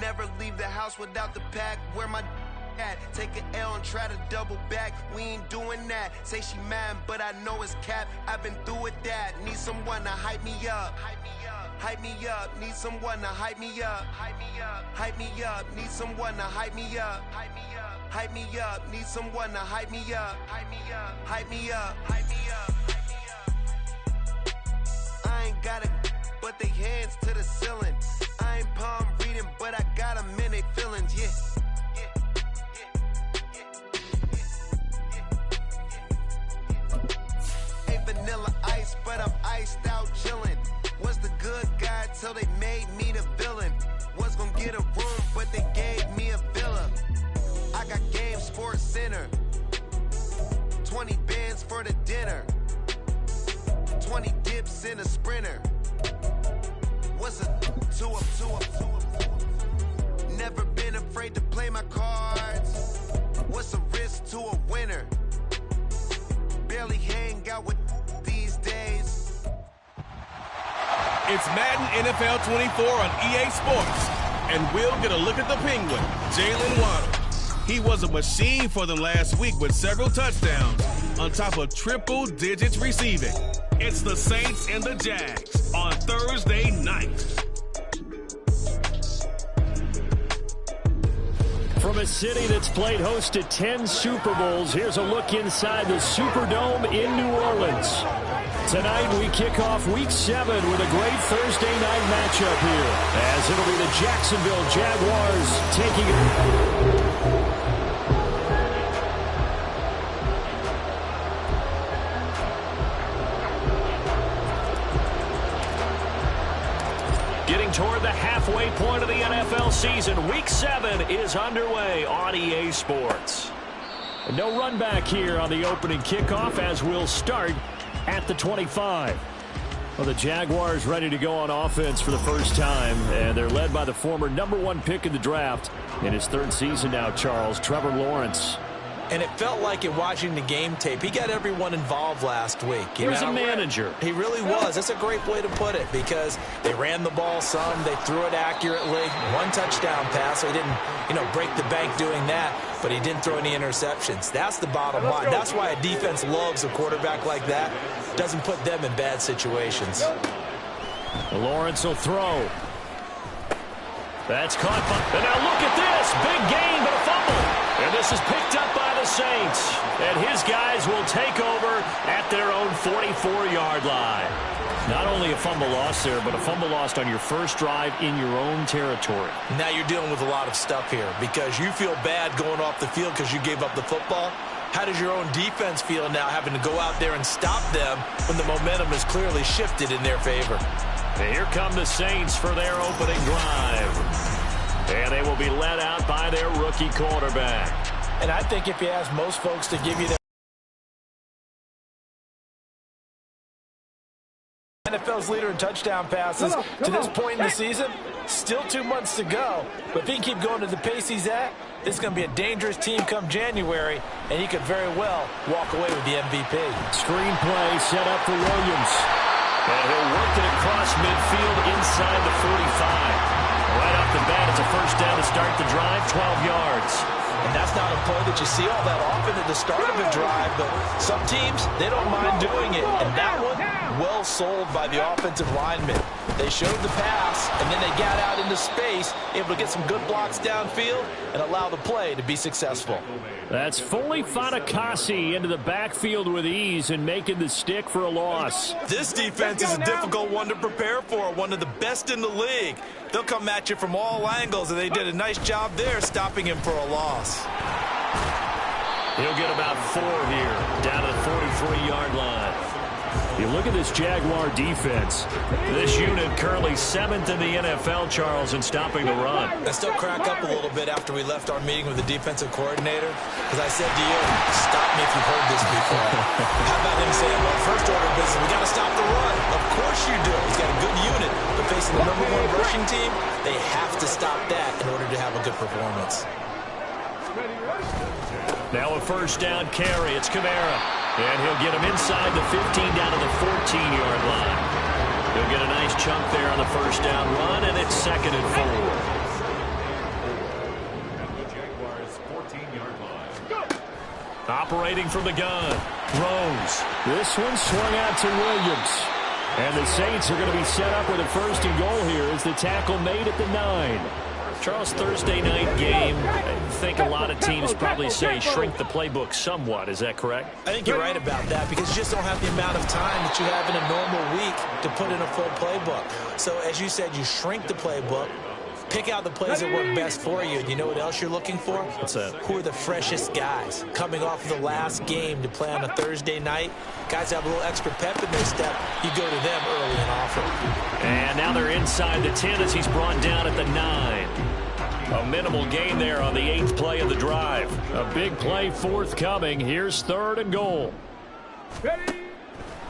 Never leave the house without the pack. Where my at? Take an L and try to double back. We ain't doing that. Say she mad, but I know it's cap. I've been through with that. Need someone to hype me up. Hype me up. Need someone to hype me up. Hype me up. Hype me up. Need someone to hype me up. Hype me up. Hype me up. Need someone to hype me up. Hype me up. Hype me up. Hype me up. I ain't got it, but they hands to the ceiling. I ain't palm reading, but I got them in they feelings, yeah. Ain't vanilla ice, but I'm iced out chillin'. Was the good guy till they made me the villain. Was gonna get a room, but they gave me a villa. I got Game Sports Center. 20 bands for the dinner. 20 dips in a sprinter. What's a 2 up, 2 up, 2 up? Never been afraid to play my cards. What's a risk to a winner? Barely hang out with these days. It's Madden NFL 24 on EA Sports. And we'll get a look at the Penguin, Jalen Waddle. He was a machine for them last week with several touchdowns on top of triple digits receiving. It's the Saints and the Jags on Thursday night. From a city that's played host to 10 Super Bowls, here's a look inside the Superdome in New Orleans. Tonight we kick off Week 7 with a great Thursday night matchup here, as it'll be the Jacksonville Jaguars taking it. Getting toward the halfway point of the NFL season, Week 7 is underway on EA Sports. No run back here on the opening kickoff as we'll start at the 25. Well, the Jaguars ready to go on offense for the first time, and they're led by the former #1 pick in the draft in his third season now, Charles, Trevor Lawrence. And it felt like in watching the game tape, he got everyone involved last week. He was a manager. He really was. That's a great way to put it, because they ran the ball some, they threw it accurately. One touchdown pass, so he didn't, break the bank doing that, but he didn't throw any interceptions. That's the bottom line. That's why a defense loves a quarterback like that. Doesn't put them in bad situations. Lawrence will throw. That's caught by, and now look at this. Big gain, but a fumble. And this is picked up by the Saints. And his guys will take over at their own 44-yard line. Not only a fumble loss there, but a fumble lost on your first drive in your own territory. Now you're dealing with a lot of stuff here, because you feel bad going off the field because you gave up the football. How does your own defense feel now, having to go out there and stop them when the momentum is clearly shifted in their favor? And here come the Saints for their opening drive. And they will be led out by their rookie quarterback. And I think if you ask most folks to give you that NFL's leader in touchdown passes to this point in the season, still 2 months to go. But if he can keep going to the pace he's at, this is going to be a dangerous team come January, and he could very well walk away with the MVP. Screenplay set up for Williams. And he'll work it across midfield inside the 45. Right off the bat, it's a first down to start the drive, 12 yards. And that's not a play that you see all that often at the start of a drive, but some teams, they don't mind doing it. And that one, well sold by the offensive linemen. They showed the pass, and then they got out into space, able to get some good blocks downfield and allow the play to be successful. That's Foley Fatukasi into the backfield with ease and making the stick for a loss. This defense is a difficult one to prepare for, one of the best in the league. They'll come at you from all angles, and they did a nice job there stopping him for a loss. He'll get about 4 here, down to the 43-yard line. You look at this Jaguar defense. This unit currently 7th in the NFL, Charles, in stopping the run. I still crack up a little bit after we left our meeting with the defensive coordinator, because I said to you, stop me if you've heard this before. How about him saying, well, first order of business, we got to stop the run. Of course you do. He's got a good unit, but facing the #1 rushing team, they have to stop that in order to have a good performance. Now a first down carry. It's Kamara. And he'll get him inside the 15 down to the 14-yard line. He'll get a nice chunk there on the first down run, and it's 2nd and 4. Operating from the gun, Rose. This one swung out to Williams. And the Saints are going to be set up with a 1st and goal here as the tackle made at the 9. Charles, Thursday night game, I think a lot of teams probably say shrink the playbook somewhat. Is that correct? I think you're right about that because you just don't have the amount of time that you have in a normal week to put in a full playbook. So as you said, you shrink the playbook, pick out the plays that work best for you. And you know what else you're looking for? What's that? Who are the freshest guys coming off of the last game to play on a Thursday night? Guys have a little extra pep in their step. You go to them early and often. And now they're inside the 10 as he's brought down at the 9. A minimal gain there on the 8th play of the drive. A big play forthcoming. Here's 3rd and goal.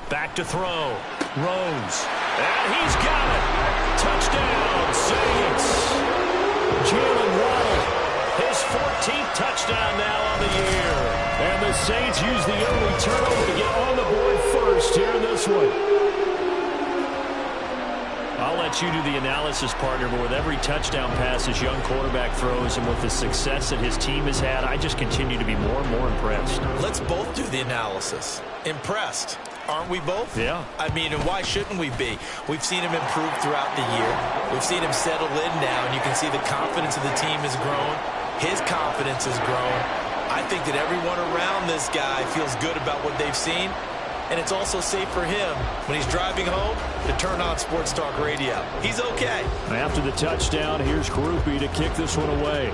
Back to throw. Rose. And he's got it. Touchdown, Saints. Jalen Waddle. His 14th touchdown now on the year. And the Saints use the early turnover to get on the board first here in this one. I'll let you do the analysis, partner, but with every touchdown pass his young quarterback throws and with the success that his team has had, I just continue to be more and more impressed. Let's both do the analysis. Impressed. Aren't we both? Yeah. I mean, and why shouldn't we be? We've seen him improve throughout the year. We've seen him settle in now, and you can see the confidence of the team has grown. His confidence has grown. I think that everyone around this guy feels good about what they've seen. And it's also safe for him when he's driving home to turn on Sports Talk Radio. He's okay. After the touchdown, here's Grupe to kick this one away.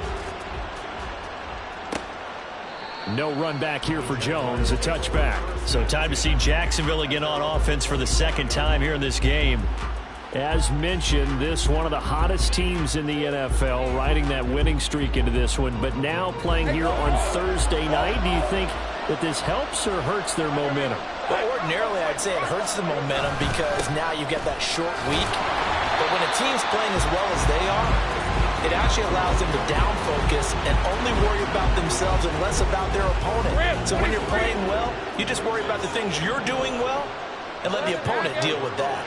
No run back here for Jones, a touchback. So time to see Jacksonville again on offense for the 2nd time here in this game. As mentioned, this one of the hottest teams in the NFL, riding that winning streak into this one, but now playing here on Thursday night. Do you think that this helps or hurts their momentum? Well, ordinarily, I'd say it hurts the momentum because now you get that short week. But when a team's playing as well as they are, it actually allows them to down focus and only worry about themselves and less about their opponent. So when you're playing well, you just worry about the things you're doing well and let the opponent deal with that.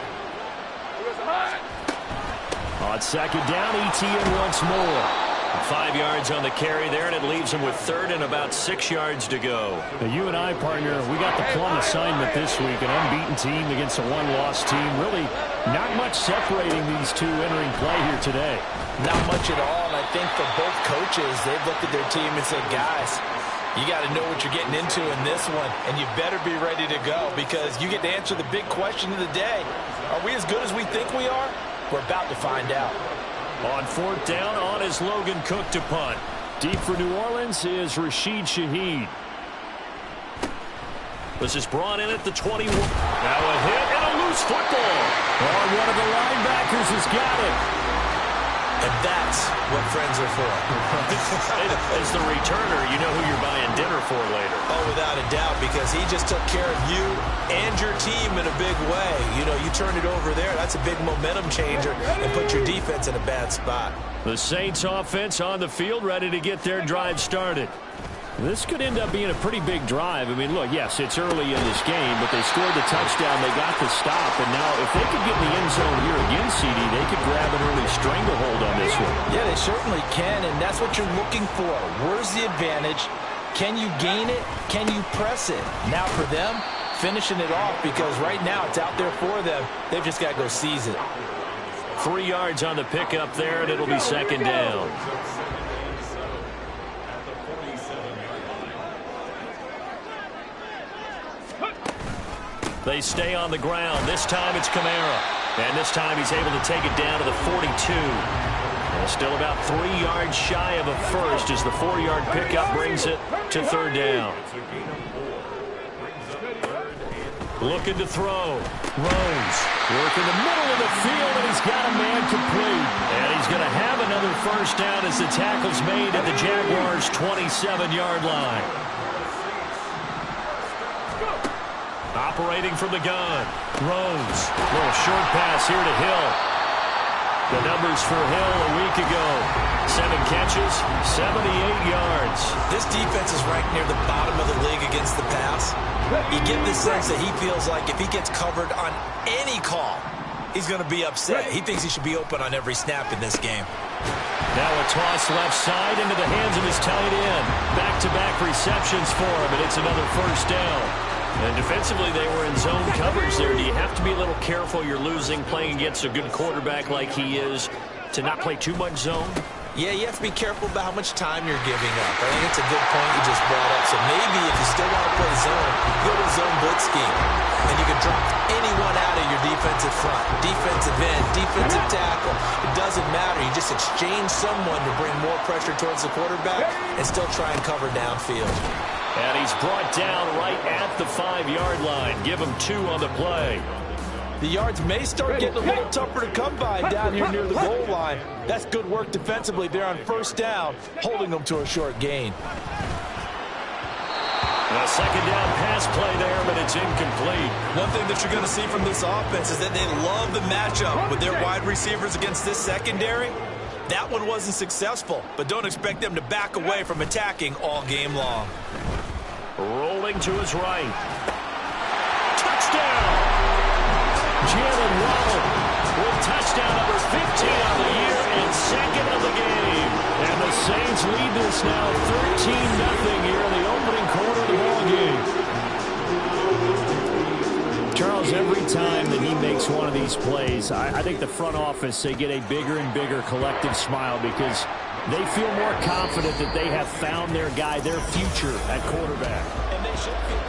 On 2nd down, ETN once more. 5 yards on the carry there, and it leaves him with 3rd and about 6 yards to go. Now, you and I, partner, we got the plum assignment this week, an unbeaten team against a one-loss team. Really not much separating these two entering play here today. Not much at all, and I think for both coaches, they've looked at their team and said, guys, you got to know what you're getting into in this one, and you better be ready to go because you get to answer the big question of the day. Are we as good as we think we are? We're about to find out. On 4th down, on is Logan Cook to punt. Deep for New Orleans is Rashid Shaheed. This is brought in at the 21. Now a hit and a loose football. Oh, one of the linebackers has got it. And that's what friends are for. As the returner, you know who you're buying dinner for later. Oh, without a doubt, because he just took care of you and your team in a big way. You know, you turn it over there, that's a big momentum changer and put your defense in a bad spot. The Saints offense on the field, ready to get their drive started. This could end up being a pretty big drive. I mean, look, yes, it's early in this game, but they scored the touchdown. They got the stop. And now if they could get in the end zone here again, CD, they could grab an early stranglehold on this one. Yeah, they certainly can, and that's what you're looking for. Where's the advantage? Can you gain it? Can you press it? Now for them, finishing it off because right now it's out there for them. They've just got to go seize it. 3 yards on the pickup there, and it'll be 2nd down. They stay on the ground. This time it's Kamara. And this time he's able to take it down to the 42. And still about 3 yards shy of a first as the 4-yard pickup brings it to 3rd down. Looking to throw. Rose working the middle of the field, and he's got a man complete. And he's going to have another first down as the tackle's made at the Jaguars' 27-yard line. Operating from the gun. Rose. Little short pass here to Hill. The numbers for Hill a week ago. 7 catches, 78 yards. This defense is ranked near the bottom of the league against the pass. You get the sense that he feels like if he gets covered on any call, he's going to be upset. He thinks he should be open on every snap in this game. Now a toss left side into the hands of his tight end. Back-to-back receptions for him, and it's another first down. And defensively, they were in zone coverage there. Do you have to be a little careful you're losing playing against a good quarterback like he is to not play too much zone? Yeah, you have to be careful about how much time you're giving up. I think it's a good point you just brought up. So maybe if you still want to play zone, go to zone blitz scheme. And you can drop anyone out of your defensive front. Defensive end, defensive tackle. It doesn't matter. You just exchange someone to bring more pressure towards the quarterback and still try and cover downfield. And he's brought down right at the 5-yard line. Give him 2 on the play. The yards may start getting a little tougher to come by down here near the goal line. That's good work defensively there on first down, holding them to a short gain. A second down pass play there, but it's incomplete. One thing that you're going to see from this offense is that they love the matchup with their wide receivers against this secondary. That one wasn't successful, but don't expect them to back away from attacking all game long. Rolling to his right. Touchdown! Jalen Waddle with touchdown number 15 on the year and second of the game. And the Saints lead this now 13-0 here in the opening quarter of the ball game. Charles, every time that he makes one of these plays, I think the front office, they get a bigger and bigger collective smile because they feel more confident that they have found their guy, their future at quarterback. And they should feel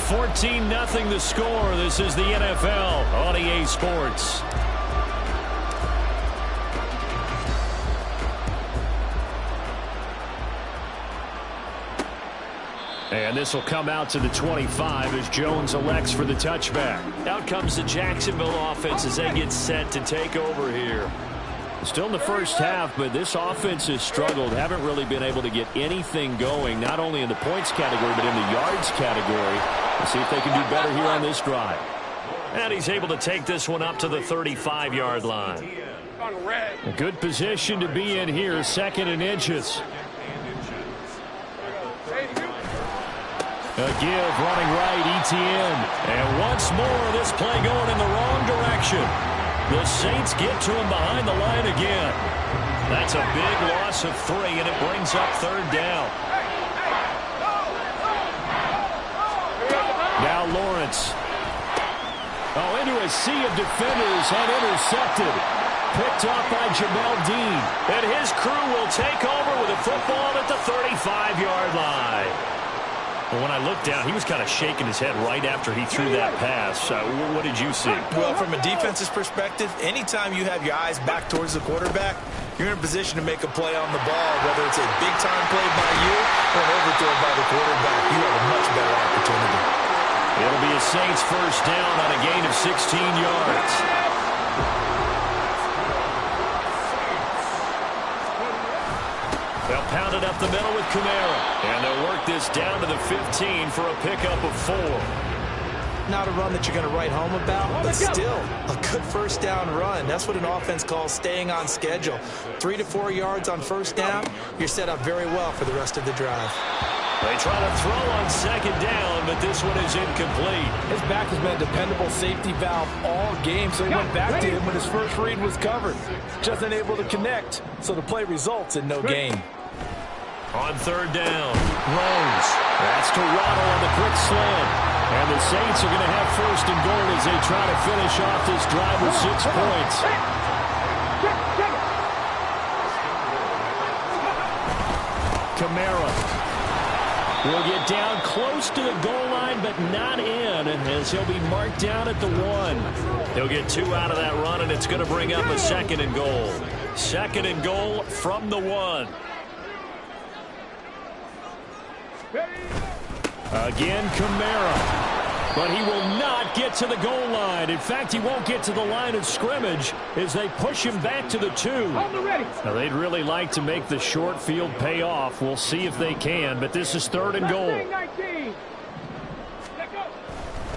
14-0 the score. This is the NFL on EA Sports. And this will come out to the 25 as Jones elects for the touchback. Out comes the Jacksonville offense as they get set to take over here. Still in the first half, but this offense has struggled. Haven't really been able to get anything going, not only in the points category, but in the yards category. Let's see if they can do better here on this drive. And he's able to take this one up to the 35-yard line. A good position to be in here, 2nd and inches. A give running right, Etienne. And once more, this play going in the wrong direction. The Saints get to him behind the line again. That's a big loss of 3, and it brings up 3rd down. Now Lawrence. Oh, into a sea of defenders and intercepted. Picked off by Jamel Dean. And his crew will take over with a football at the 35-yard line. Well, when I looked down, he was kind of shaking his head right after he threw that pass. What did you see? Well, from a defense's perspective, anytime you have your eyes back towards the quarterback, you're in a position to make a play on the ball, whether it's a big-time play by you or an overthrow by the quarterback. You have a much better opportunity. It'll be a Saints first down on a gain of 16 yards. They'll pound it up the middle with Kamara. And they'll work this down to the 15 for a pickup of 4. Not a run that you're going to write home about, but still a good first down run. That's what an offense calls staying on schedule. 3 to 4 yards on first down, you're set up very well for the rest of the drive. They try to throw on 2nd down, but this one is incomplete. His back has been a dependable safety valve all game, so he went back to him when his first read was covered. Just unable to connect, so the play results in no gain. On 3rd down, Rose. That's to Waddle on the quick slant. And the Saints are going to have 1st and goal as they try to finish off this drive with 6 points. Kamara will get down close to the goal line, but not in, as he'll be marked down at the 1. He'll get 2 out of that run, and it's going to bring up a 2nd and goal. 2nd and goal from the 1. Again, Kamara. But he will not get to the goal line. In fact, he won't get to the line of scrimmage as they push him back to the 2. Now, they'd really like to make the short field pay off. We'll see if they can, but this is 3rd and goal.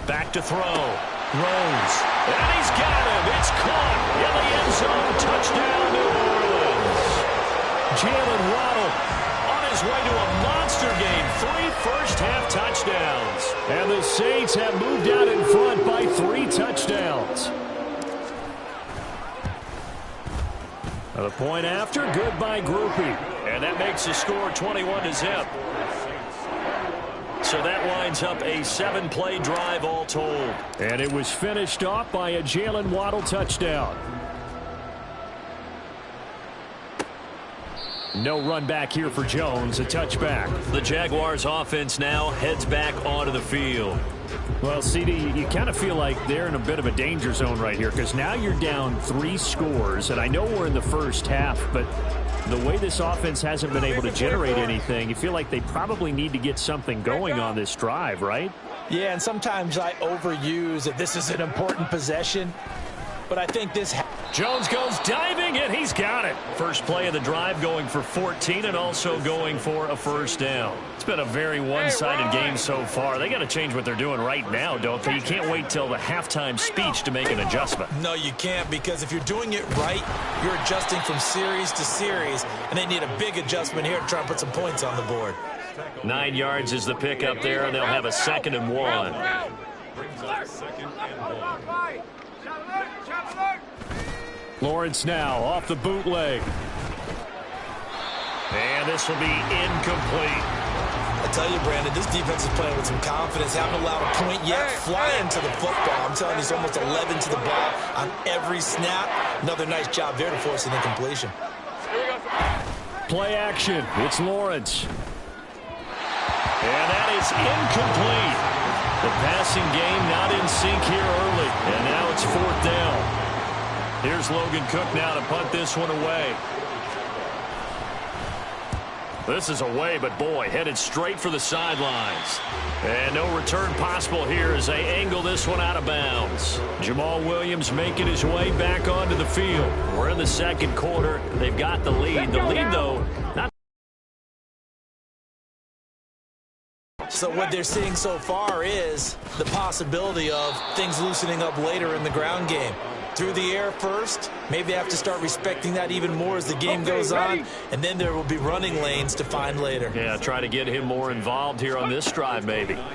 Back to throw. Rose. And he's got him. It's caught in the end zone. Touchdown, New Orleans. Jalen Waddle on his way to a monster game. 3 first-half touchdowns. And the Saints have moved out in front by 3 touchdowns. The point after, good by Grupe. And that makes the score 21-0. So that winds up a 7-play drive all told. And it was finished off by a Jalen Waddle touchdown. No run back here for Jones, a touchback. The Jaguars offense now heads back onto the field. Well, CD, you kind of feel like they're in a bit of a danger zone right here because now you're down 3 scores, and I know we're in the first half, but the way this offense hasn't been able to generate anything, you feel like they probably need to get something going on this drive, right? Yeah, and sometimes I overuse that this is an important possession, but I think this... Jones goes diving, and he's got it. First play of the drive going for 14 and also going for a first down. It's been a very one-sided game so far. They got to change what they're doing right now, don't they? You can't wait till the halftime speech to make an adjustment. No, you can't, because if you're doing it right, you're adjusting from series to series, and they need a big adjustment here to try and put some points on the board. 9 yards is the pick up there, and they'll have a 2nd and 1. Lawrence now off the bootleg. And this will be incomplete. I tell you, Brandon, this defense is playing with some confidence. Haven't allowed a point yet. Flying to the football. I'm telling you, it's almost 11 to the ball on every snap. Another nice job there to force an incompletion. Play action. It's Lawrence. And that is incomplete. The passing game not in sync here early. And now it's 4th down. Here's Logan Cook now to punt this one away. This is away, but boy, headed straight for the sidelines. And no return possible here as they angle this one out of bounds. Jamal Williams making his way back onto the field. We're in the 2nd quarter. They've got the lead. The lead, though, not... So what they're seeing so far is the possibility of things loosening up later in the ground game. Through the air first, maybe they have to start respecting that even more as the game goes on, and then there will be running lanes to find later. Yeah, try to get him more involved here on this drive, maybe. Quick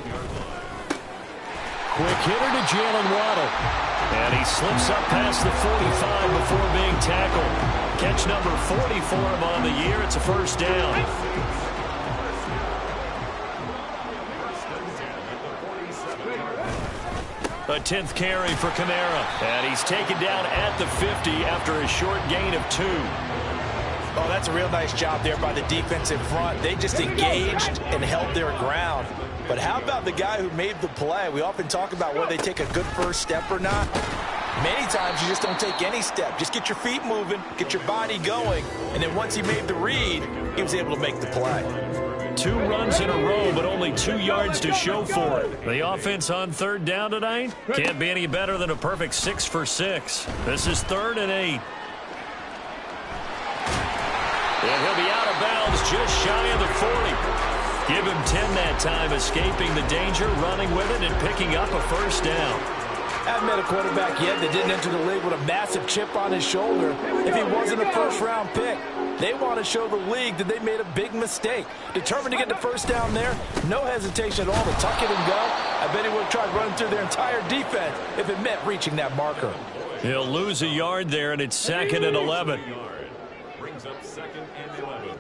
hitter to Jalen Waddle. And he slips up past the 45 before being tackled. Catch number 40 for him on the year. It's a first down. A 10th carry for Kamara. And he's taken down at the 50 after a short gain of 2. Oh, that's a real nice job there by the defensive front. They just engaged and held their ground. But how about the guy who made the play? We often talk about whether they take a good first step or not. Many times you just don't take any step. Just get your feet moving, get your body going, and then once he made the read, he was able to make the play. 2 runs in a row, but only 2 yards to show for it. The offense on 3rd down tonight can't be any better than a perfect 6 for 6. This is 3rd and 8. And he'll be out of bounds just shy of the 40. Give him 10 that time, escaping the danger, running with it, and picking up a first down. Haven't met a quarterback yet that didn't enter the league with a massive chip on his shoulder if he wasn't a first-round pick. They want to show the league that they made a big mistake. Determined to get the first down there, no hesitation at all to tuck it and go. I bet he would have tried running through their entire defense if it meant reaching that marker. He'll lose a yard there, and it's 2nd and 11. Brings up 2nd and 11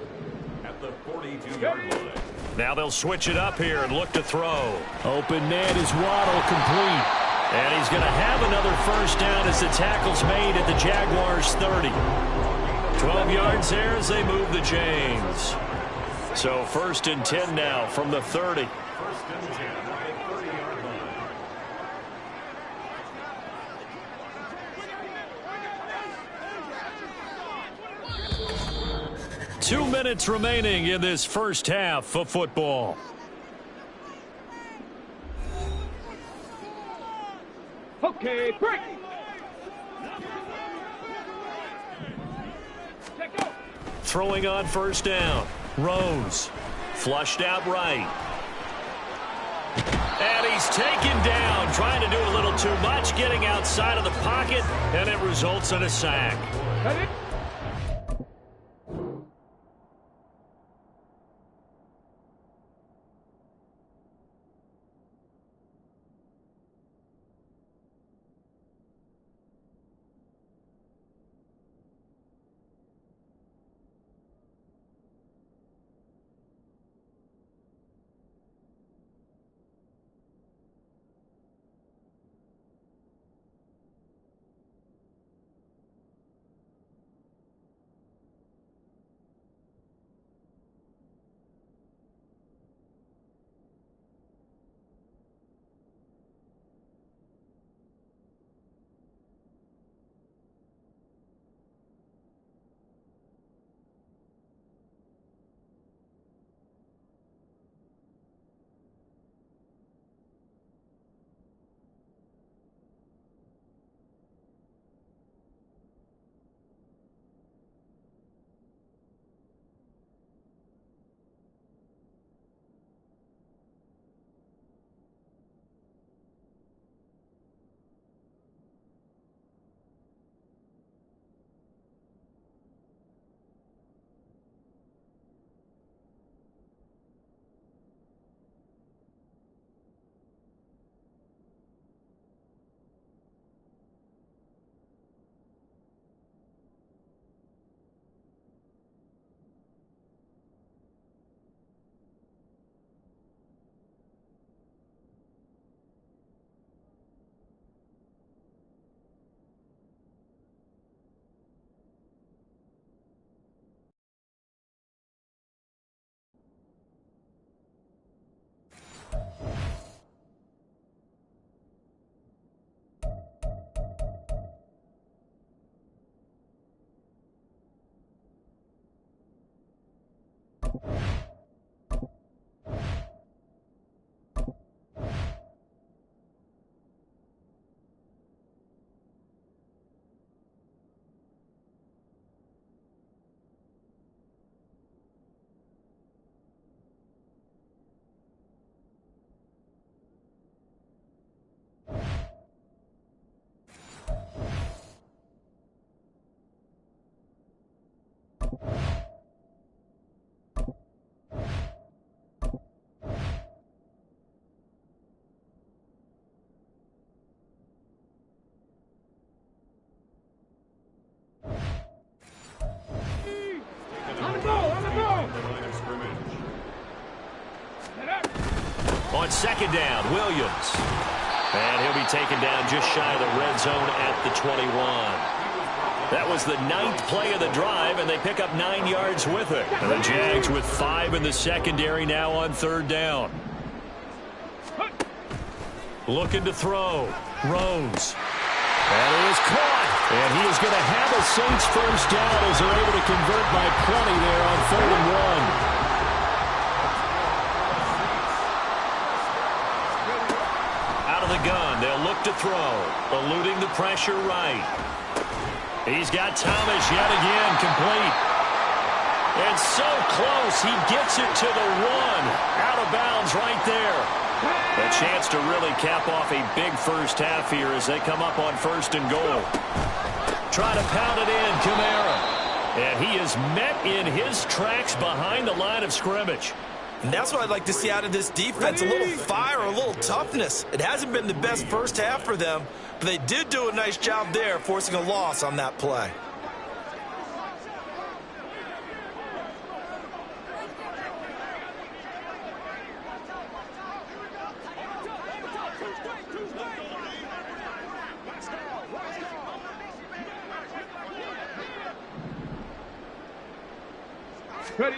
at the 42-yard line. Now they'll switch it up here and look to throw. Open man is Waddle, complete. And he's going to have another first down as the tackle's made at the Jaguars' 30. 12 yards there as they move the chains. So 1st and 10 now from the 30. 1st and 10 at the 30-yard line. 2 minutes remaining in this first half of football. Okay, break. Throwing on first down. Rose. Flushed out right. And he's taken down, trying to do a little too much, getting outside of the pocket, and it results in a sack. On second down, Williams. And he'll be taken down just shy of the red zone at the 21. That was the 9th play of the drive, and they pick up 9 yards with it. And the Jags with 5 in the secondary now on third down. Looking to throw. Rose. And it is caught. And he is going to have a Saints first down as they're able to convert by plenty there on 3rd and 1. The gun. They'll look to throw. Eluding the pressure right. He's got Thomas yet again complete. And so close. He gets it to the 1. Out of bounds right there. A chance to really cap off a big first half here as they come up on 1st and goal. Try to pound it in. Kamara. And he is met in his tracks behind the line of scrimmage. And that's what I'd like to see out of this defense, a little fire, a little toughness. It hasn't been the best first half for them, but they did do a nice job there, forcing a loss on that play. Ready.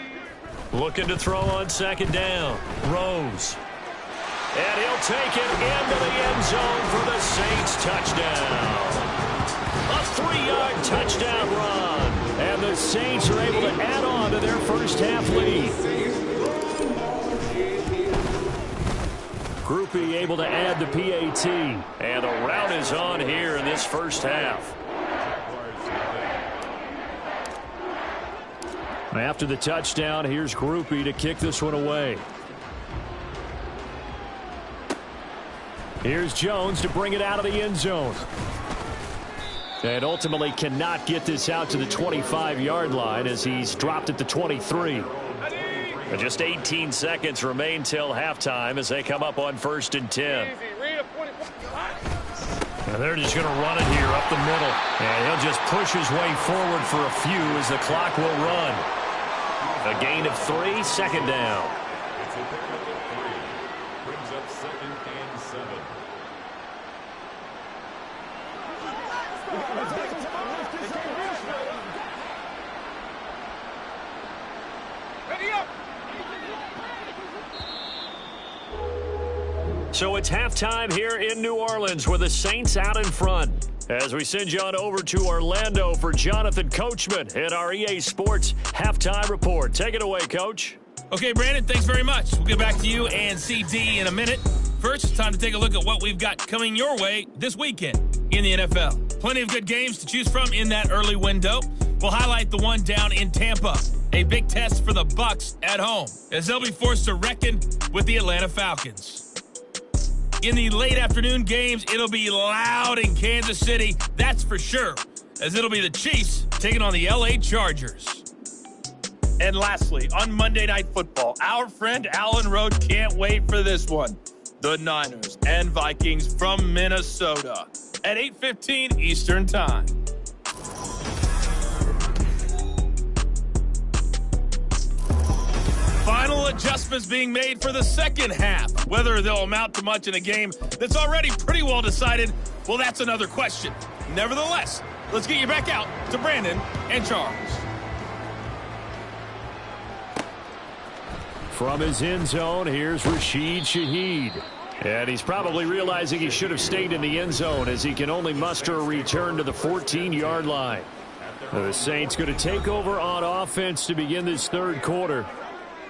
Looking to throw on second down. Rose. And he'll take it into the end zone for the Saints touchdown. A 3-yard touchdown run. And the Saints are able to add on to their first half lead. Groupie able to add the PAT. And the rout is on here in this first half. After the touchdown, here's Groupie to kick this one away. Here's Jones to bring it out of the end zone. And ultimately cannot get this out to the 25-yard line as he's dropped at the 23. And just 18 seconds remain till halftime as they come up on 1st and 10. And they're just going to run it here up the middle. And he'll just push his way forward for a few as the clock will run. A gain of 3, 2nd down. It's a pickup of 3. Brings up 2nd and 7. Ready up. So it's halftime here in New Orleans with the Saints out in front. As we send you on over to Orlando for Jonathan Coachman in our EA Sports Halftime Report. Take it away, Coach. Okay, Brandon, thanks very much. We'll get back to you and CD in a minute. First, it's time to take a look at what we've got coming your way this weekend in the NFL. Plenty of good games to choose from in that early window. We'll highlight the one down in Tampa, a big test for the Bucs at home, as they'll be forced to reckon with the Atlanta Falcons. In the late afternoon games, it'll be loud in Kansas City, that's for sure, as it'll be the Chiefs taking on the LA Chargers. And lastly, on Monday Night Football, our friend Alan Road can't wait for this one. The Niners and Vikings from Minnesota at 8:15 Eastern Time. Final adjustments being made for the second half. Whether they'll amount to much in a game that's already pretty well decided, well, that's another question. Nevertheless, let's get you back out to Brandon and Charles. From his end zone, here's Rashid Shaheed. And he's probably realizing he should have stayed in the end zone as he can only muster a return to the 14-yard line. The Saints going to take over on offense to begin this third quarter.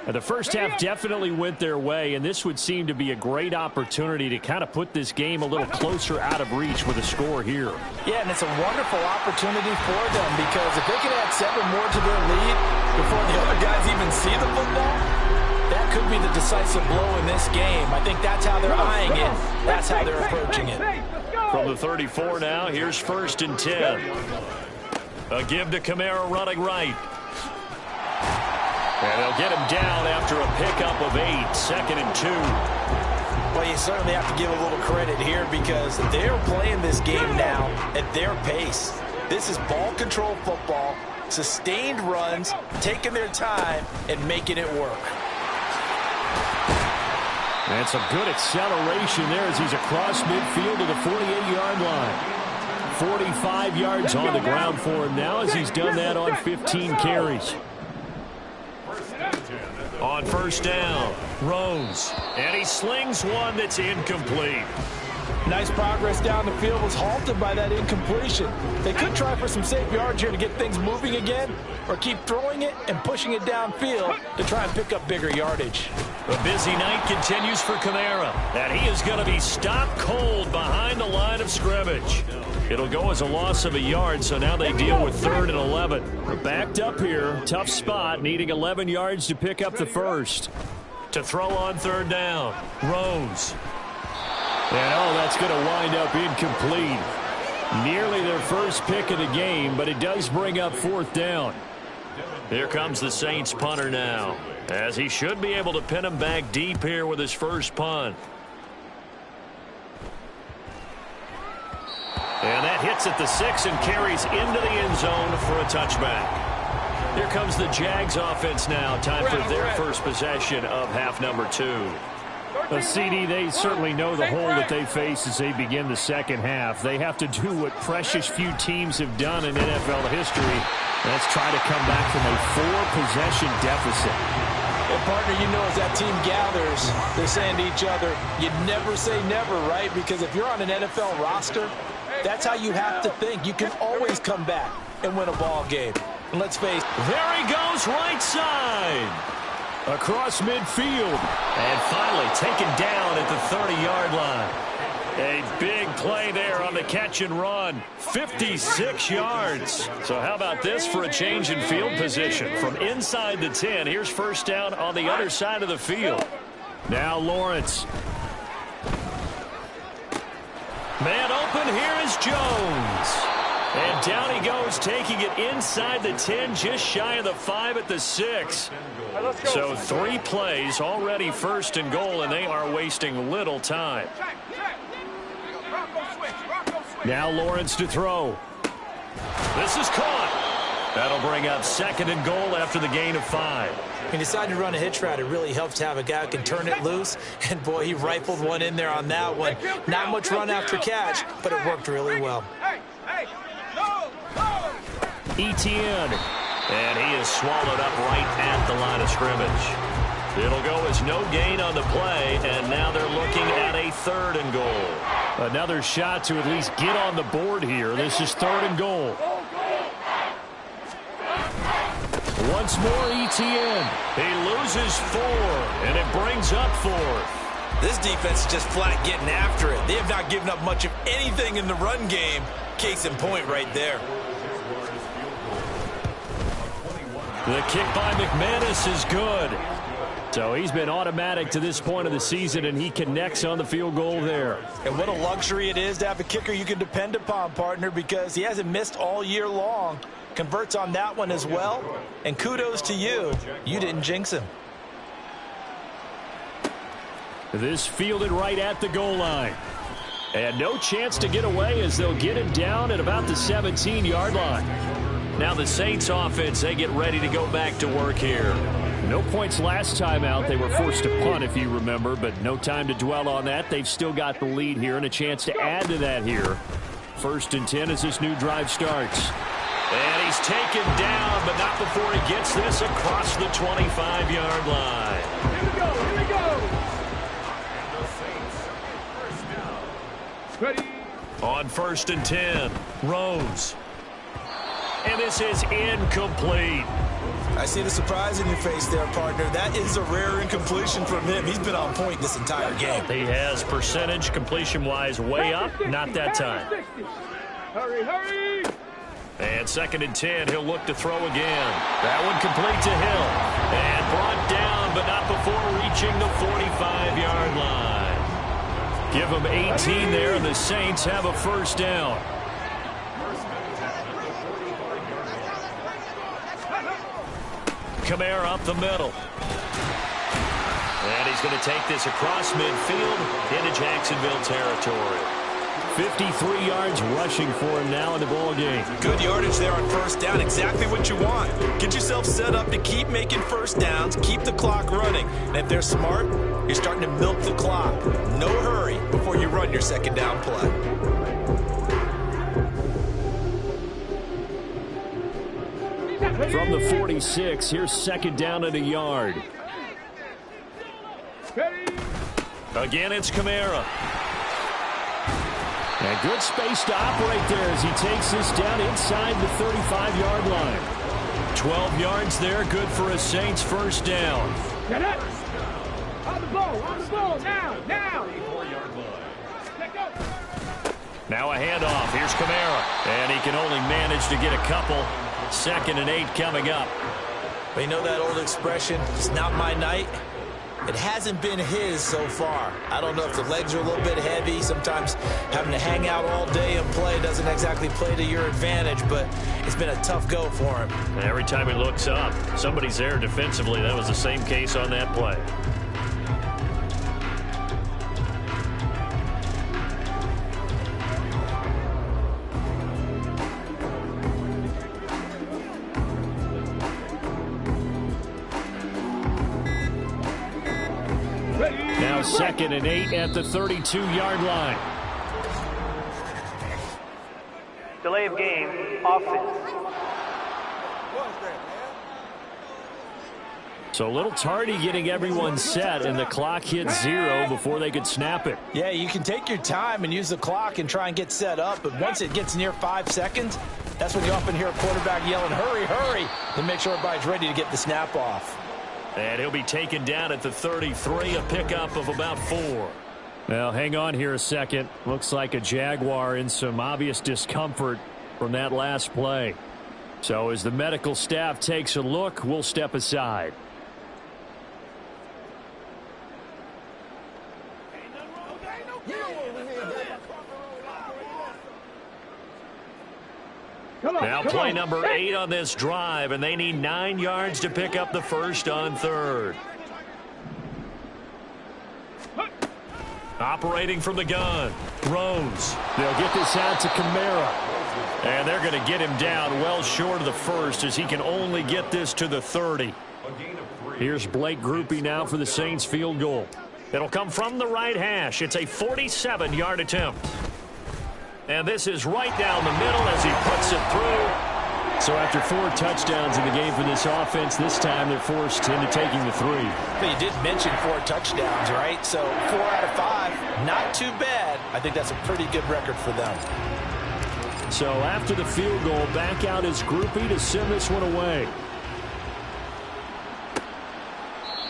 The first half definitely went their way, and this would seem to be a great opportunity to kind of put this game a little closer out of reach with a score here. Yeah, and it's a wonderful opportunity for them because if they can add 7 more to their lead before the other guys even see the football, that could be the decisive blow in this game. I think that's how they're eyeing it. That's how they're approaching it. From the 34 now, here's 1st and 10. A give to Kamara running right. And they'll get him down after a pickup of 8, 2nd and 2. Well, you certainly have to give a little credit here because they're playing this game now at their pace. This is ball control football, sustained runs, taking their time, and making it work. And some good acceleration there as he's across midfield to the 48-yard line. 45 yards on the ground for him now as he's done that on 15 carries. On 1st down, Rose. And he slings one that's incomplete. Nice progress down the field was halted by that incompletion. They could try for some safe yards here to get things moving again, or keep throwing it and pushing it downfield to try and pick up bigger yardage. A busy night continues for Kamara, and he is going to be stopped cold behind the line of scrimmage. It'll go as a loss of a yard, so now they deal with 3rd and 11. They're backed up here, tough spot, needing 11 yards to pick up the first. To throw on 3rd down, Rose. And that's going to wind up incomplete. Nearly their first pick of the game, but it does bring up 4th down. Here comes the Saints punter now, as he should be able to pin him back deep here with his first punt. And that hits at the 6 and carries into the end zone for a touchback. Here comes the Jags offense now. Time for their first possession of half number 2. CD, they certainly know the hole that they face as they begin the second half. They have to do what precious few teams have done in NFL history. Let's try to come back from a 4-possession deficit. And partner, you know, as that team gathers, they're saying to each other, you never say never, right? Because if you're on an NFL roster, that's how you have to think. You can always come back and win a ball game. And let's face it. There he goes, right side. Across midfield. And finally taken down at the 30-yard line. A big play there on the catch and run. 56 yards. So how about this for a change in field position? From inside the 10, here's 1st down on the other side of the field. Now Lawrence. Man open, here is Jones. And down he goes, taking it inside the 10, just shy of the 5 at the 6. So 3 plays, already 1st and goal, and they are wasting little time. Now Lawrence to throw. This is caught. That'll bring up 2nd and goal after the gain of 5. When you decide to run a hitch route, it really helps to have a guy who can turn it loose. And, boy, he rifled one in there on that one. Not much run after catch, but it worked really well. Etienne. And he is swallowed up right at the line of scrimmage. It'll go as no gain on the play, and now they're looking at a 3rd and goal. Another shot to at least get on the board here. This is 3rd and goal. Once more, Etienne. He loses 4, and it brings up 4th. This defense is just flat getting after it. They have not given up much of anything in the run game. Case in point right there. The kick by McManus is good. So he's been automatic to this point of the season, and he connects on the field goal there. And what a luxury it is to have a kicker you can depend upon, partner, because he hasn't missed all year long. Converts on that one as well. And kudos to you. You didn't jinx him. This fielded right at the goal line. And no chance to get away as they'll get him down at about the 17-yard line. Now the Saints offense, they get ready to go back to work here. No points last time out. They were forced to punt, if you remember, but no time to dwell on that. They've still got the lead here and a chance to add to that here. 1st and 10 as this new drive starts. And he's taken down, but not before he gets this across the 25-yard line. Here we go, here we go. Ready. On 1st and 10, Rose. And this is incomplete. I see the surprise in your face there, partner. That is a rare incompletion from him. He's been on point this entire game. He has percentage completion-wise way up. Not that time. Hurry, hurry! And 2nd and 10, he'll look to throw again. That one complete to Hill. And brought down, but not before reaching the 45-yard line. Give him 18 there, and the Saints have a first down. Kamara up the middle. And he's going to take this across midfield into Jacksonville territory. 53 yards rushing for him now in the ball game. Good yardage there on first down. Exactly what you want. Get yourself set up to keep making first downs, keep the clock running. And if they're smart, you're starting to milk the clock. No hurry before you run your second down play. From the 46, here's 2nd down and a yard. Again, it's Kamara. And good space to operate there as he takes this down inside the 35-yard line. 12 yards there, good for a Saints first down. Get it! On the ball, now! Now a handoff. Here's Kamara. And he can only manage to get a couple. 2nd and 8 coming up. But you know that old expression, it's not my night? It hasn't been his so far. I don't know if the legs are a little bit heavy. Sometimes having to hang out all day and play doesn't exactly play to your advantage, but it's been a tough go for him. And every time he looks up, somebody's there defensively. That was the same case on that play. Now 2nd and 8 at the 32-yard line. Delay of game, offense. So a little tardy getting everyone set, and the clock hit 0 before they could snap it. Yeah, you can take your time and use the clock and try and get set up, but once it gets near 5 seconds, that's when you often hear a quarterback yelling, hurry, hurry, to make sure everybody's ready to get the snap off. And he'll be taken down at the 33, a pickup of about 4. Now, hang on here a second. Looks like a Jaguar in some obvious discomfort from that last play. So as the medical staff takes a look, we'll step aside. Now play number 8 on this drive, and they need 9 yards to pick up the first on 3rd. Operating from the gun, Rose. They'll get this out to Kamara. And they're going to get him down well short of the first as he can only get this to the 30. Here's Blake Grupe now for the Saints field goal. It'll come from the right hash. It's a 47-yard attempt. And this is right down the middle as he puts it through. So after 4 touchdowns in the game for this offense, this time they're forced into taking the 3. But you did mention 4 touchdowns, right? So 4 out of 5, not too bad. I think that's a pretty good record for them. So after the field goal, back out is Grupe to send this one away.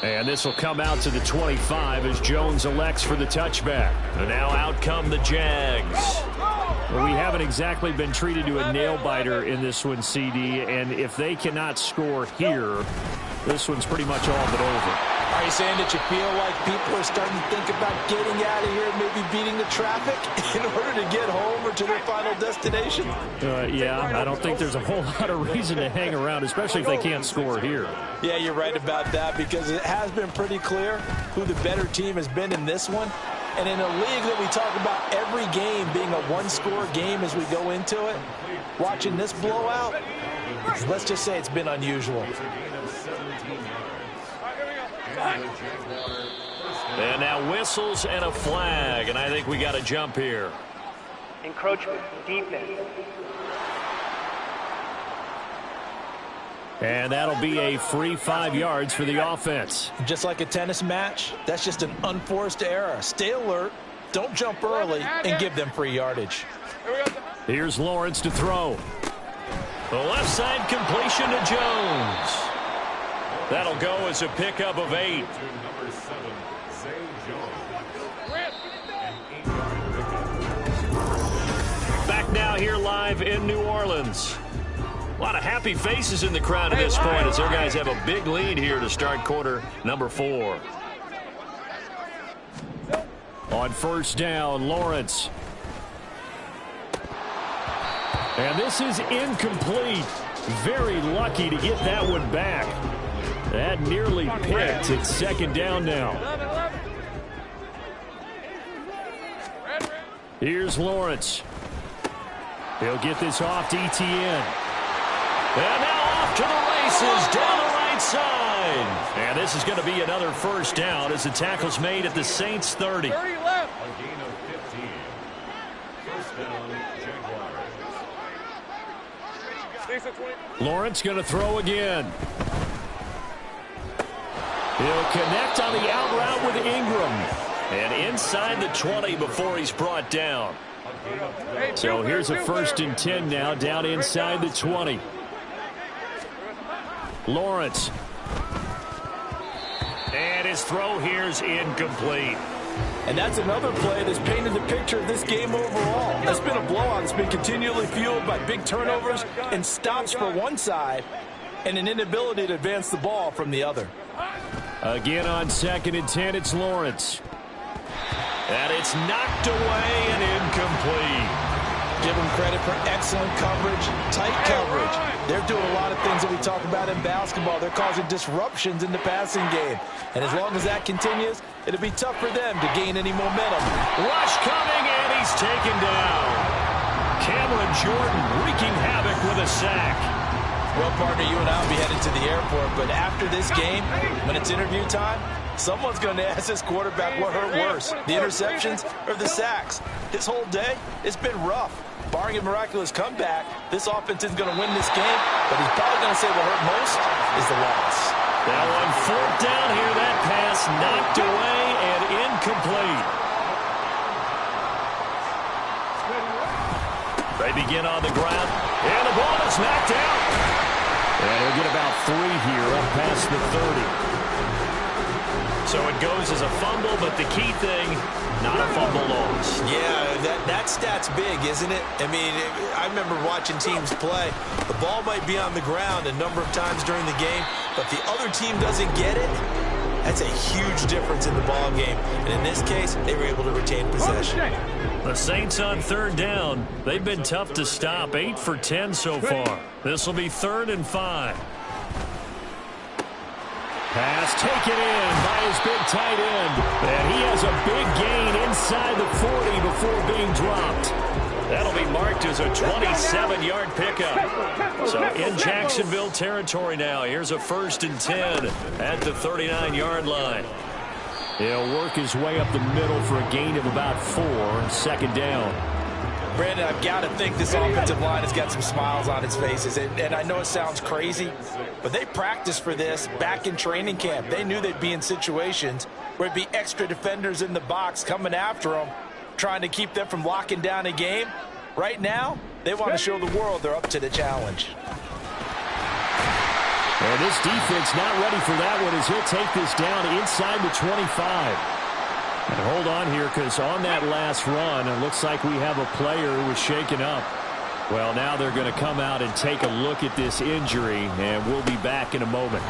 And this will come out to the 25 as Jones elects for the touchback. And now out come the Jags. Well, we haven't exactly been treated to a nail-biter in this one, CD, and if they cannot score here, this one's pretty much all but over. Are you saying that you feel like people are starting to think about getting out of here and maybe beating the traffic in order to get home or to their final destination? Yeah, I don't think there's a whole lot of reason to hang around, especially if they can't score here. Yeah, you're right about that because it has been pretty clear who the better team has been in this one. And in a league that we talk about every game being a one-score game as we go into it, watching this blowout, let's just say it's been unusual. And now whistles and a flag, and I think we got to jump here. Encroachment, defense. And that'll be a free 5 yards for the offense. Just like a tennis match, that's just an unforced error. Stay alert, don't jump early, and give them free yardage. Here's Lawrence to throw. The left side completion to Jones. That'll go as a pickup of 8. Number 7, Zay Jones. Back now here live in New Orleans. A lot of happy faces in the crowd at this point as their guys have a big lead here to start quarter number 4. On first down, Lawrence. And this is incomplete. Very lucky to get that one back. That nearly picked. It's second down now. Here's Lawrence. He'll get this off to Etienne. And now off to the races down the right side. And this is going to be another first down as the tackle's made at the Saints 30. 30 left. A gain of 15. First down, Jaguars. Lawrence going to throw again. He'll connect on the out route with Ingram. And inside the 20 before he's brought down. So here's a 1st and 10 now down inside the 20. Lawrence. And his throw here's incomplete. And that's another play that's painted the picture of this game overall. It's been a blowout. It's been continually fueled by big turnovers and stops for one side and an inability to advance the ball from the other. Again on 2nd and 10, it's Lawrence. And it's knocked away and incomplete. Give them credit for excellent coverage, tight coverage. They're doing a lot of things that we talk about in basketball. They're causing disruptions in the passing game. And as long as that continues, it'll be tough for them to gain any momentum. Rush coming, and he's taken down. Cameron Jordan wreaking havoc with a sack. Well, partner, you and I will be headed to the airport, but after this game, when it's interview time, someone's going to ask this quarterback what hurt worse, the interceptions or the sacks. His whole day, it's been rough. Barring a miraculous comeback, this offense isn't going to win this game, but he's probably going to say what hurt most is the loss. Now on 4th down here, that pass knocked away and incomplete. They begin on the ground, and the ball is knocked out. And he'll get about 3 here up past the 30. So it goes as a fumble, but the key thing, not a fumble loss. Yeah, that stat's big, isn't it? I mean, I remember watching teams play. The ball might be on the ground a number of times during the game, but if the other team doesn't get it, that's a huge difference in the ball game. And in this case, they were able to retain possession. The Saints on 3rd down. They've been tough to stop. 8 for 10 so far. This will be 3rd and 5. Pass taken in by his big tight end. And he has a big gain inside the 40 before being dropped. That'll be marked as a 27-yard pickup. So in Jacksonville territory now. Here's a 1st and 10 at the 39-yard line. He'll work his way up the middle for a gain of about 4. 2nd down. Brandon, I've got to think this offensive line has got some smiles on its faces. And I know it sounds crazy, but they practiced for this back in training camp. They knew they'd be in situations where it'd be extra defenders in the box coming after them, trying to keep them from locking down a game. Right now, they want to show the world they're up to the challenge. And this defense not ready for that one as he'll take this down inside the 25. And hold on here, because on that last run, it looks like we have a player who was shaken up. Well, now they're going to come out and take a look at this injury, and we'll be back in a moment.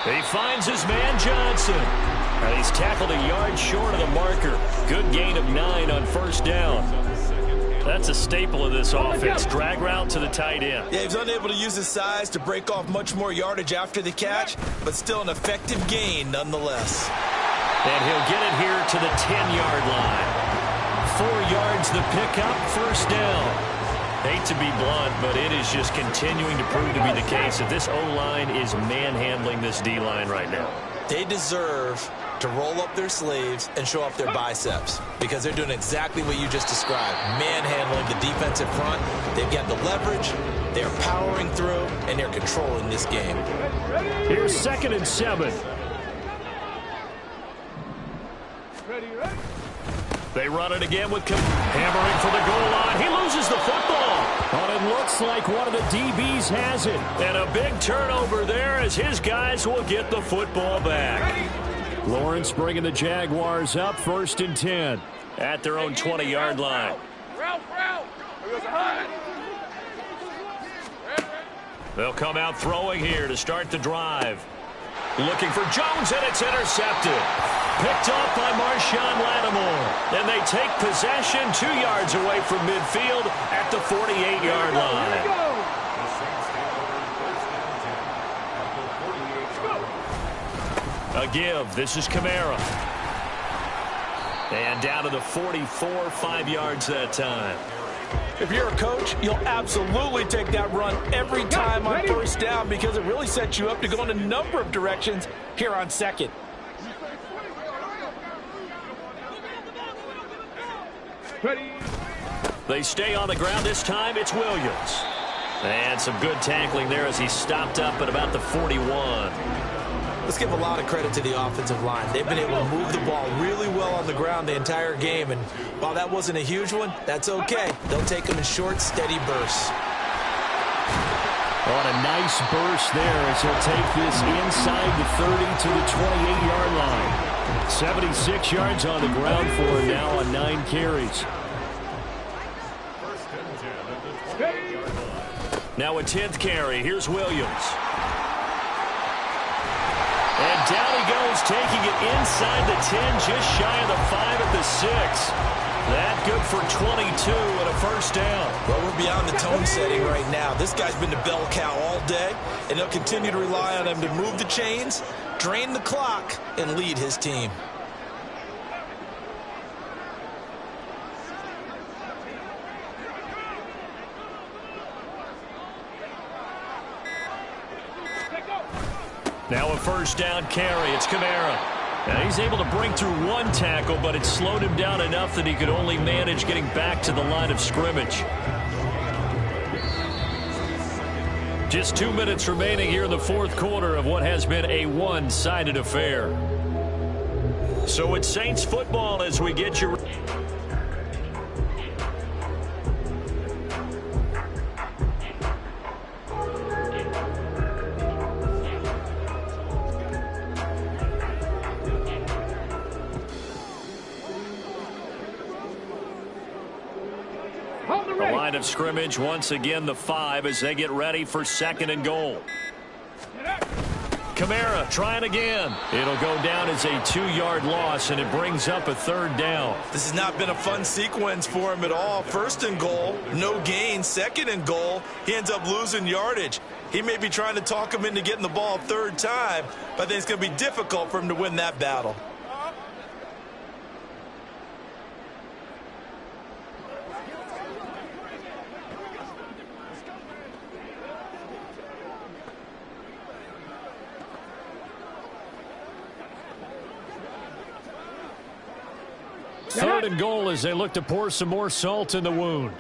He finds his man Johnson. And he's tackled a yard short of the marker. Good gain of 9 on 1st down. That's a staple of this offense. Drag route to the tight end. Yeah, he's unable to use his size to break off much more yardage after the catch, but still an effective gain nonetheless. And he'll get it here to the 10-yard line. 4 yards the pickup, 1st down. Hate to be blunt, but it is just continuing to prove to be the case that this O-line is manhandling this D-line right now. They deserve to roll up their sleeves and show off their biceps because they're doing exactly what you just described, manhandling the defensive front. They've got the leverage, they're powering through, and they're controlling this game. Here's 2nd and 7. They run it again with hammering for the goal line. He loses the football. On an It looks like one of the DBs has it. And a big turnover there as his guys will get the football back. Lawrence bringing the Jaguars up 1st and 10 at their own 20-yard line. They'll come out throwing here to start the drive. Looking for Jones, and it's intercepted. Picked off by Marshawn Lattimore. And they take possession 2 yards away from midfield at the 48-yard line. A give. This is Kamara. And down to the 44, 5 yards that time. If you're a coach, you'll absolutely take that run every time on 1st down because it really sets you up to go in a number of directions here on 2nd. They stay on the ground. This time it's Williams. And some good tackling there as he stopped up at about the 41. Let's give a lot of credit to the offensive line. They've been able to move the ball really well on the ground the entire game. And while that wasn't a huge one, that's okay. They'll take them in short, steady bursts. On a nice burst there as he'll take this inside the 30 to the 28-yard line. 76 yards on the ground for him now on 9 carries. Now a 10th carry. Here's Williams. And down he goes, taking it inside the 10, just shy of the 5 at the 6. That good for 22 and a 1st down. Well, we're beyond the tone setting right now. This guy's been the bell cow all day, and he'll continue to rely on him to move the chains, drain the clock, and lead his team. Now a 1st down carry. It's Kamara. Now he's able to bring through 1 tackle, but it slowed him down enough that he could only manage getting back to the line of scrimmage. Just 2 minutes remaining here in the 4th quarter of what has been a one-sided affair. So it's Saints football as we get your... The line of scrimmage, once again, the 5 as they get ready for 2nd and goal. Kamara trying again. It'll go down as a 2-yard loss, and it brings up a 3rd down. This has not been a fun sequence for him at all. 1st and goal, no gain. 2nd and goal, he ends up losing yardage. He may be trying to talk him into getting the ball 3rd time, but I think it's going to be difficult for him to win that battle. Third and goal as they look to pour some more salt in the wound.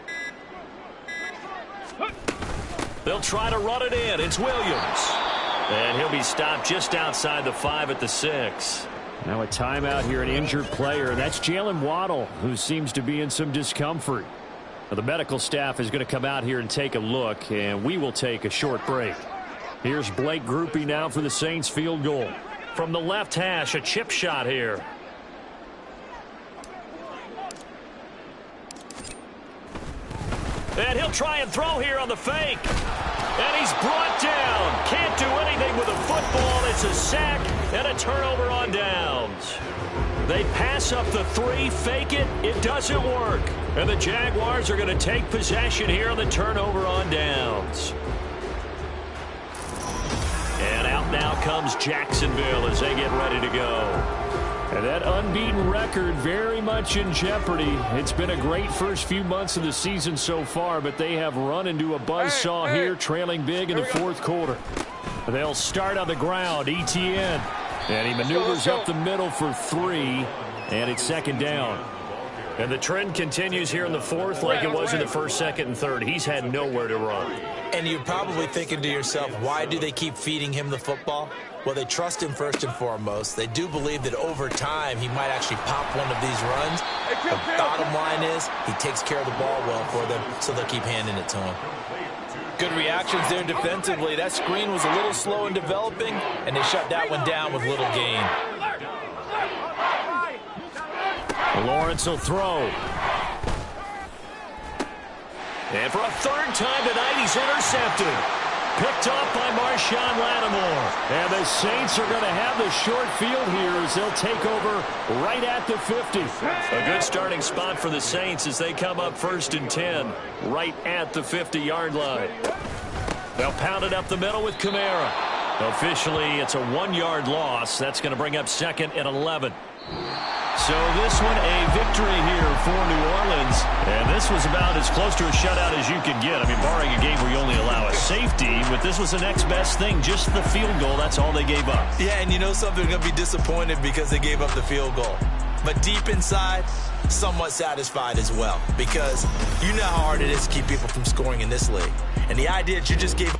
They'll try to run it in. It's Williams. And he'll be stopped just outside the 5 at the 6. Now a timeout here, an injured player. That's Jalen Waddle, who seems to be in some discomfort. Now, the medical staff is going to come out here and take a look, and we will take a short break. Here's Blake Grupe now for the Saints field goal. From the left hash, a chip shot here. And he'll try and throw here on the fake. And he's brought down. Can't do anything with a football. It's a sack and a turnover on downs. They pass up the 3, fake it. It doesn't work. And the Jaguars are going to take possession here on the turnover on downs. And out now comes Jacksonville as they get ready to go. And that unbeaten record very much in jeopardy. It's been a great first few months of the season so far, but they have run into a buzzsaw here, trailing big in the 4th quarter. They'll start on the ground. Etienne. And he maneuvers up the middle for 3, and it's 2nd down. And the trend continues here in the fourth like it was in the first, second, and third. He's had nowhere to run. And you're probably thinking to yourself, why do they keep feeding him the football? Well, they trust him first and foremost. They do believe that over time he might actually pop one of these runs. The bottom line is he takes care of the ball well for them, so they'll keep handing it to him. Good reactions there defensively. That screen was a little slow in developing, and they shut that one down with little gain. Lawrence will throw. And for a third time tonight, he's intercepted. Picked off by Marshawn Lattimore. And the Saints are going to have the short field here as they'll take over right at the 50. A good starting spot for the Saints as they come up 1st and 10 right at the 50-yard line. They'll pound it up the middle with Kamara. Officially, it's a 1-yard loss. That's going to bring up 2nd and 11. So this one a victory here for New Orleans. And this was about as close to a shutout as you could get. I mean, barring a game where you only allow a safety, but this was the next best thing. Just the field goal. That's all they gave up. Yeah, and you know something, they're going to be disappointed because they gave up the field goal. But deep inside, somewhat satisfied as well. Because you know how hard it is to keep people from scoring in this league. And the idea that you just gave